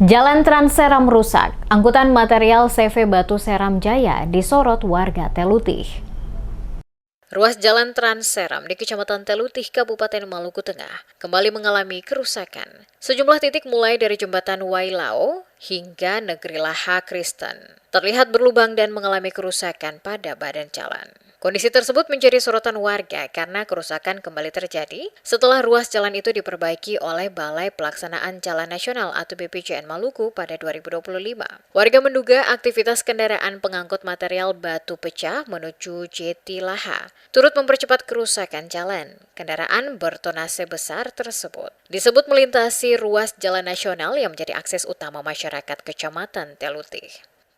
Jalan Trans Seram rusak, angkutan material CV Batu Seram Jaya disorot warga Telutih. Ruas Jalan Trans Seram di Kecamatan Telutih, Kabupaten Maluku Tengah, kembali mengalami kerusakan. Sejumlah titik mulai dari jembatan Wailao hingga Negeri Laha Kristen terlihat berlubang dan mengalami kerusakan pada badan jalan. Kondisi tersebut menjadi sorotan warga karena kerusakan kembali terjadi setelah ruas jalan itu diperbaiki oleh Balai Pelaksanaan Jalan Nasional atau BPJN Maluku pada 2025. Warga menduga aktivitas kendaraan pengangkut material batu pecah menuju Jeti Laha turut mempercepat kerusakan jalan. Kendaraan bertonase besar tersebut disebut melintasi ruas jalan nasional yang menjadi akses utama masyarakat Kecamatan Telutih.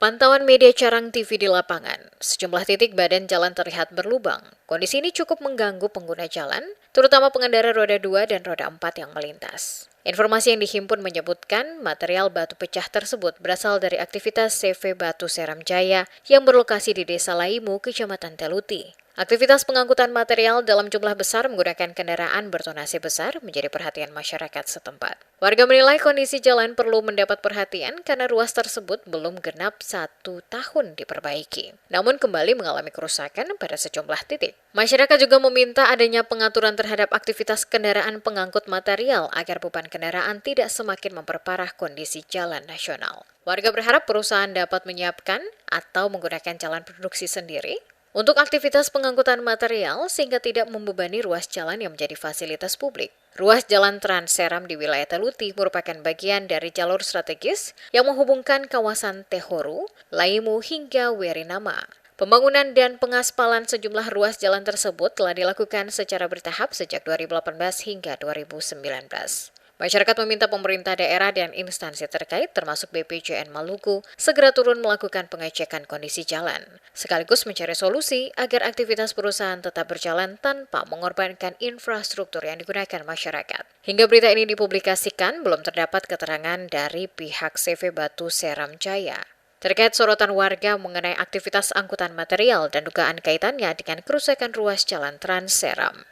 Pantauan media Carang TV di lapangan, sejumlah titik badan jalan terlihat berlubang. Kondisi ini cukup mengganggu pengguna jalan, terutama pengendara roda 2 dan roda 4 yang melintas. Informasi yang dihimpun menyebutkan material batu pecah tersebut berasal dari aktivitas CV Batu Seram Jaya yang berlokasi di Desa Laimu, Kecamatan Telutih. Aktivitas pengangkutan material dalam jumlah besar menggunakan kendaraan bertonase besar menjadi perhatian masyarakat setempat. Warga menilai kondisi jalan perlu mendapat perhatian karena ruas tersebut belum genap 1 tahun diperbaiki, namun kembali mengalami kerusakan pada sejumlah titik. Masyarakat juga meminta adanya pengaturan terhadap aktivitas kendaraan pengangkut material agar beban kendaraan tidak semakin memperparah kondisi jalan nasional. Warga berharap perusahaan dapat menyiapkan atau menggunakan jalan produksi sendiri untuk aktivitas pengangkutan material sehingga tidak membebani ruas jalan yang menjadi fasilitas publik. Ruas Jalan Trans Seram di wilayah Telutih merupakan bagian dari jalur strategis yang menghubungkan kawasan Tehoru, Laimu hingga Werinama. Pembangunan dan pengaspalan sejumlah ruas jalan tersebut telah dilakukan secara bertahap sejak 2018 hingga 2019. Masyarakat meminta pemerintah daerah dan instansi terkait termasuk BPJN Maluku segera turun melakukan pengecekan kondisi jalan, sekaligus mencari solusi agar aktivitas perusahaan tetap berjalan tanpa mengorbankan infrastruktur yang digunakan masyarakat. Hingga berita ini dipublikasikan, belum terdapat keterangan dari pihak CV Batu Seram Jaya terkait sorotan warga mengenai aktivitas angkutan material dan dugaan kaitannya dengan kerusakan ruas Jalan Trans Seram.